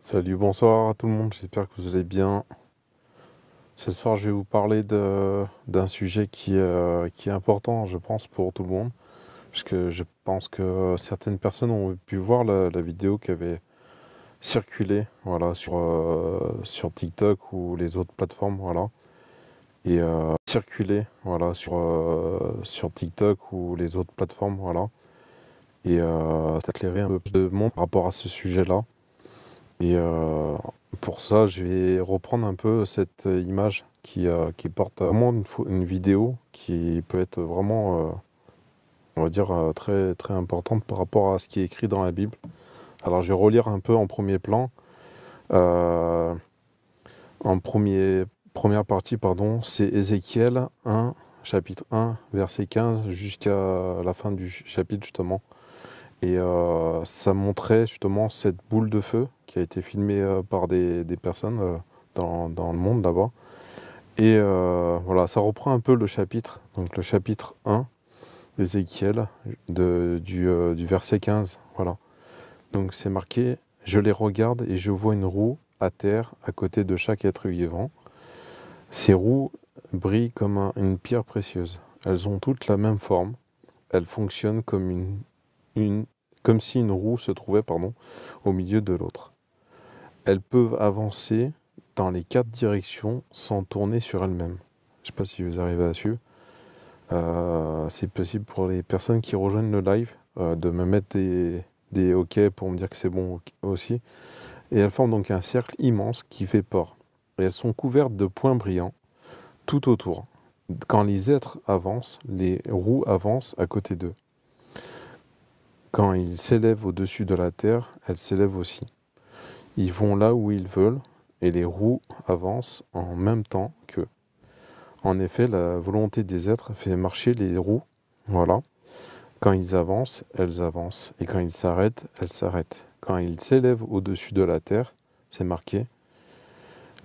Salut, bonsoir à tout le monde, j'espère que vous allez bien. Ce soir, je vais vous parler d'un sujet qui est important, je pense, pour tout le monde. Parce que je pense que certaines personnes ont pu voir la vidéo qui avait circulé voilà, sur TikTok ou les autres plateformes. Voilà. Et circulé voilà, sur TikTok ou les autres plateformes. Voilà. Et éclairer un peu plus de monde par rapport à ce sujet-là. Et pour ça, je vais reprendre un peu cette image qui porte vraiment une vidéo qui peut être vraiment, on va dire, très, très importante par rapport à ce qui est écrit dans la Bible. Alors, je vais relire un peu en premier plan. Euh, première partie, pardon, c'est Ézéchiel 1, chapitre 1, verset 15, jusqu'à la fin du chapitre, justement. Et ça montrait justement cette boule de feu qui a été filmée par des personnes dans le monde là-bas. Et voilà, ça reprend un peu le chapitre, donc le chapitre 1 d'Ézéchiel, du verset 15. Voilà. Donc c'est marqué: Je les regarde et je vois une roue à terre à côté de chaque être vivant. Ces roues brillent comme une pierre précieuse. Elles ont toutes la même forme. Elles fonctionnent une- comme si une roue se trouvait, pardon, au milieu de l'autre. Elles peuvent avancer dans les 4 directions sans tourner sur elles-mêmes. Je ne sais pas si vous arrivez à suivre. C'est possible pour les personnes qui rejoignent le live de me mettre des OK pour me dire que c'est bon aussi. Et elles forment donc un cercle immense qui fait peur. Et elles sont couvertes de points brillants tout autour. Quand les êtres avancent, les roues avancent à côté d'eux. Quand ils s'élèvent au-dessus de la terre, elles s'élèvent aussi. Ils vont là où ils veulent et les roues avancent en même temps qu'eux. En effet, la volonté des êtres fait marcher les roues. Voilà. Quand ils avancent, elles avancent. Et quand ils s'arrêtent, elles s'arrêtent. Quand ils s'élèvent au-dessus de la terre, c'est marqué,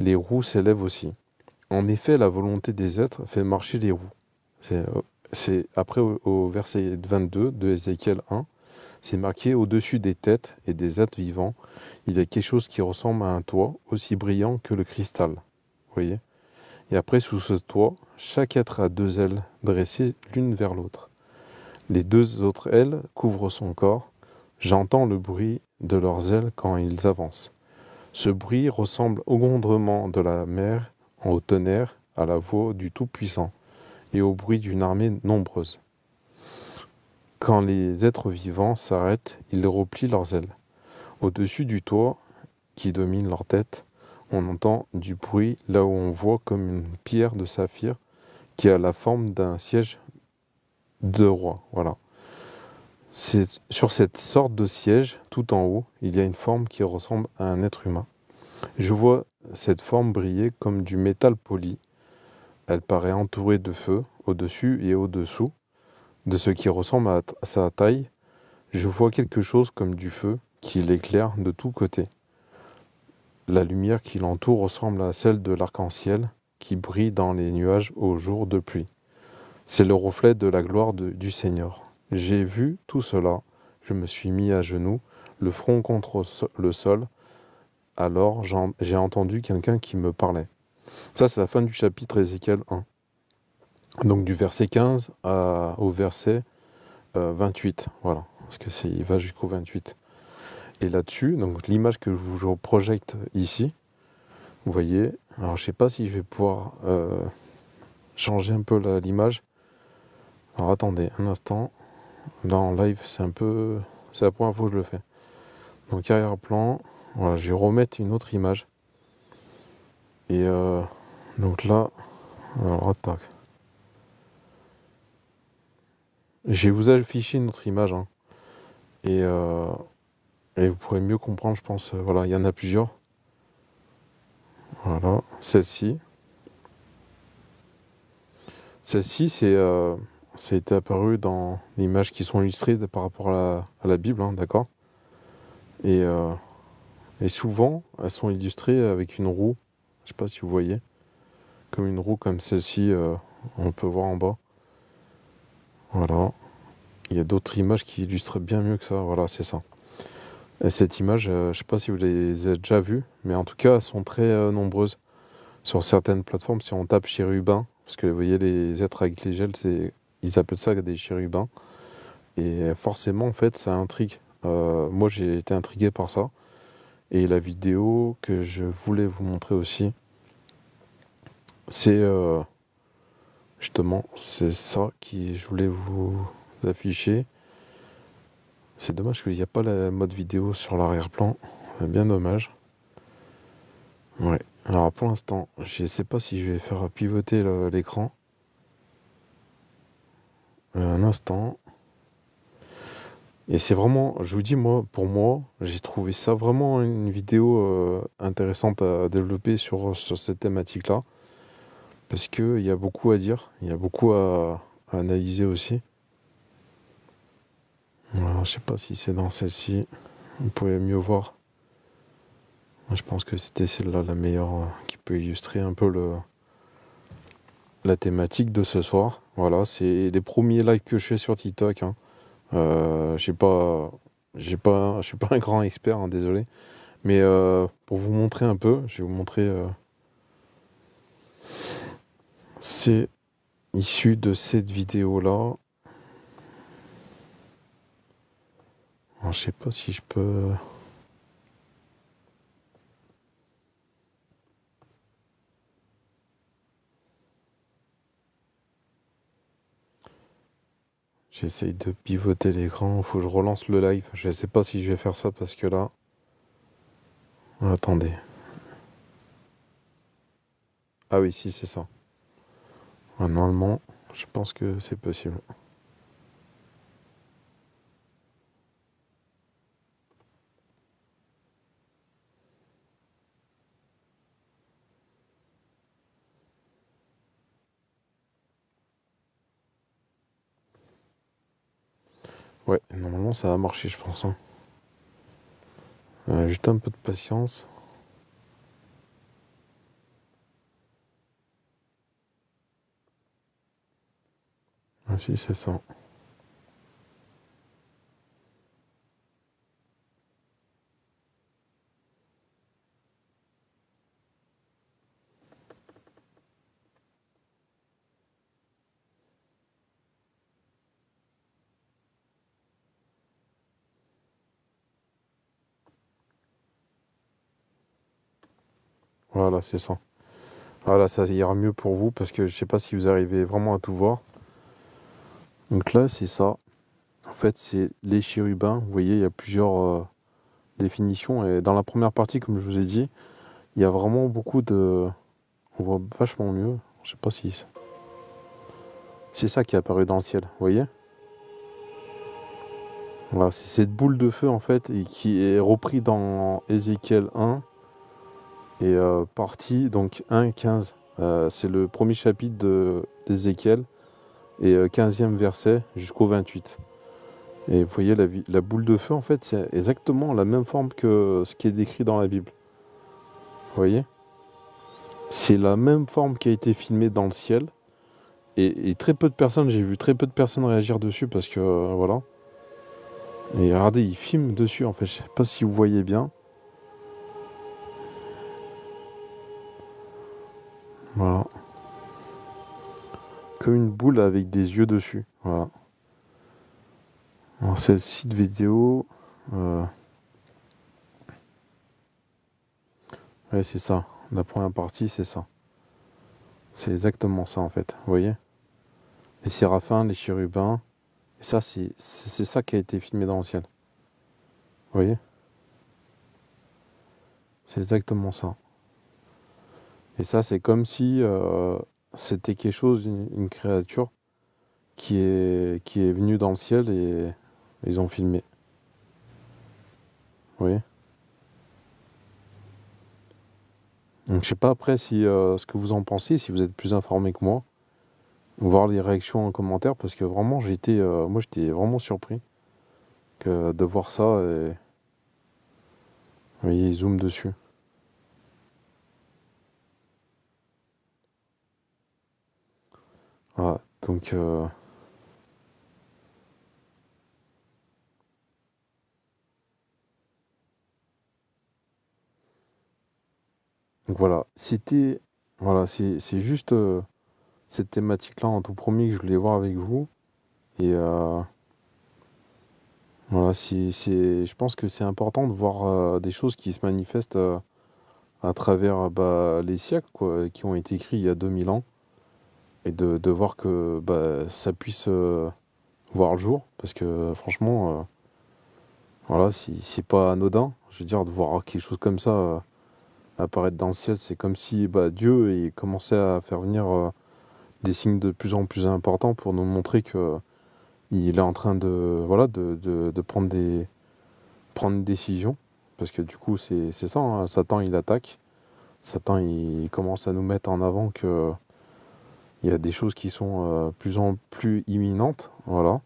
les roues s'élèvent aussi. En effet, la volonté des êtres fait marcher les roues. C'est après au verset 22 de Ézéchiel 1, c'est marqué au-dessus des têtes et des êtres vivants, il y a quelque chose qui ressemble à un toit aussi brillant que le cristal. Vous voyez? Et après, sous ce toit, chaque être a 2 ailes dressées l'une vers l'autre. Les 2 autres ailes couvrent son corps. J'entends le bruit de leurs ailes quand ils avancent. Ce bruit ressemble au grondement de la mer, au tonnerre, à la voix du Tout-Puissant et au bruit d'une armée nombreuse. Quand les êtres vivants s'arrêtent, ils replient leurs ailes. Au-dessus du toit qui domine leur tête, on entend du bruit là où on voit comme une pierre de saphir qui a la forme d'un siège de roi. Voilà. C'est sur cette sorte de siège, tout en haut, il y a une forme qui ressemble à un être humain. Je vois cette forme briller comme du métal poli. Elle paraît entourée de feu au-dessus et au-dessous de ce qui ressemble à sa taille. Je vois quelque chose comme du feu qui l'éclaire de tous côtés. La lumière qui l'entoure ressemble à celle de l'arc-en-ciel qui brille dans les nuages au jour de pluie. C'est le reflet de la gloire du Seigneur. J'ai vu tout cela, je me suis mis à genoux, le front contre le sol. Alors j'ai entendu quelqu'un qui me parlait. Ça, c'est la fin du chapitre Ézéchiel 1. Donc du verset 15 au verset 28. Voilà, parce que il va jusqu'au 28. Et là-dessus, donc l'image que je vous projette ici, vous voyez, alors je sais pas si je vais pouvoir changer un peu l'image. Alors attendez un instant. Là en live, c'est la première fois que je le fais. Donc arrière-plan, voilà, je vais remettre une autre image. Et donc là, alors attaque. Je vais vous afficher une autre image, hein. Et, et vous pourrez mieux comprendre, je pense. Voilà, il y en a plusieurs. Voilà, celle-ci. Celle-ci, c'est apparu dans les images qui sont illustrées par rapport à la Bible, hein, d'accord? Et, euh, et souvent, elles sont illustrées avec une roue. Je sais pas si vous voyez. Comme une roue comme celle-ci, on peut voir en bas. Voilà. Il y a d'autres images qui illustrent bien mieux que ça. Voilà, c'est ça. Et cette image, je sais pas si vous les avez déjà vues, mais en tout cas, elles sont très nombreuses. Sur certaines plateformes, si on tape chérubins, parce que vous voyez, les êtres avec les gels, ils appellent ça des chérubins. Et forcément, en fait, ça intrigue. Moi, j'ai été intrigué par ça. Et la vidéo que je voulais vous montrer aussi, c'est justement, c'est ça que je voulais vous afficher. C'est dommage qu'il n'y a pas la mode vidéo sur l'arrière-plan. C'est bien dommage. Ouais. Alors pour l'instant, je ne sais pas si je vais faire pivoter l'écran. Un instant. Et c'est vraiment, je vous dis, moi, pour moi, j'ai trouvé ça vraiment une vidéo intéressante à développer sur cette thématique-là. Parce qu'il y a beaucoup à dire, il y a beaucoup à analyser aussi. Voilà, je sais pas si c'est dans celle-ci. Vous pouvez mieux voir. Moi, je pense que c'était celle-là la meilleure qui peut illustrer un peu la thématique de ce soir. Voilà, c'est les premiers lives que je fais sur TikTok, hein. Je suis pas un grand expert, hein, désolé. Mais pour vous montrer un peu, je vais vous montrer. C'est issu de cette vidéo-là. Alors, je sais pas si je peux. J'essaye de pivoter l'écran. Il faut que je relance le live. Je sais pas si je vais faire ça parce que là. Attendez. Ah oui, si, c'est ça. Normalement, je pense que c'est possible. Ouais, normalement ça va marcher, je pense, hein. Juste un peu de patience. Ah si, c'est ça. Voilà, c'est ça. Voilà, ça ira mieux pour vous parce que je sais pas si vous arrivez vraiment à tout voir. Donc là, c'est ça. En fait, c'est les chérubins. Vous voyez, il y a plusieurs définitions. Et dans la première partie, comme je vous ai dit, il y a vraiment beaucoup de. On voit vachement mieux. Je sais pas si. C'est ça qui est apparu dans le ciel. Vous voyez? Voilà, c'est cette boule de feu en fait et qui est repris dans Ézéchiel 1 et partie donc 1-15. C'est le premier chapitre d'Ézéchiel et 15e verset jusqu'au 28. Et vous voyez la boule de feu en fait c'est exactement la même forme que ce qui est décrit dans la Bible. Vous voyez? C'est la même forme qui a été filmée dans le ciel et très peu de personnes, j'ai vu très peu de personnes réagir dessus parce que voilà. Et regardez, ils filment dessus en fait, je sais pas si vous voyez bien. Voilà. Comme une boule avec des yeux dessus. Voilà. Alors, c'est le site vidéo. euh, Ouais, c'est ça. La première partie, c'est ça. C'est exactement ça, en fait. Vous voyez? Les séraphins, les chérubins. Et ça, c'est ça qui a été filmé dans le ciel. Vous voyez? C'est exactement ça. Et ça, c'est comme si c'était quelque chose, une créature qui est venue dans le ciel et ils ont filmé. Vous voyez? Donc, je sais pas après si ce que vous en pensez, si vous êtes plus informé que moi. Voir les réactions en commentaire parce que vraiment moi j'étais vraiment surpris de voir ça et vous voyez il zoome dessus. Voilà, donc Donc voilà, voilà, c'est juste cette thématique-là en tout premier que je voulais voir avec vous. Et voilà, je pense que c'est important de voir des choses qui se manifestent à travers les siècles, quoi, qui ont été écrits il y a 2000 ans. Et de voir que ça puisse voir le jour. Parce que franchement, voilà, si c'est pas anodin, je veux dire, de voir quelque chose comme ça apparaître dans le ciel, c'est comme si Dieu il commençait à faire venir des signes de plus en plus importants pour nous montrer que il est en train de, voilà, de prendre une décision. Parce que du coup, c'est ça, hein, Satan, il attaque. Satan, il commence à nous mettre en avant que il y a des choses qui sont plus en plus imminentes. Voilà.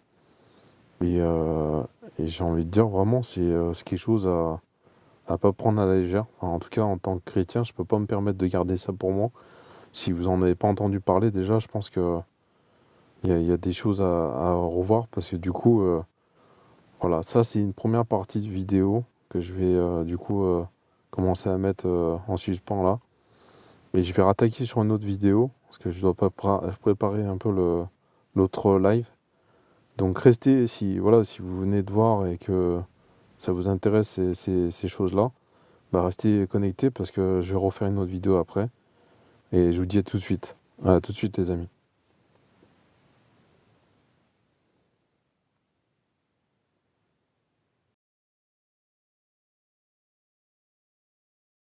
Et, euh, et j'ai envie de dire, vraiment, c'est quelque chose à pas prendre à la légère. Enfin, en tout cas, en tant que chrétien, je peux pas me permettre de garder ça pour moi. Si vous en avez pas entendu parler déjà, je pense que il y a des choses à revoir parce que du coup, voilà, ça c'est une première partie de vidéo que je vais du coup commencer à mettre en suspens là. Et je vais rattaquer sur une autre vidéo parce que je dois pas préparer un peu l'autre live. Donc restez si voilà si vous venez de voir et que ça vous intéresse ces choses-là, restez connectés parce que je vais refaire une autre vidéo après. Et je vous dis à tout de suite. À tout de suite les amis.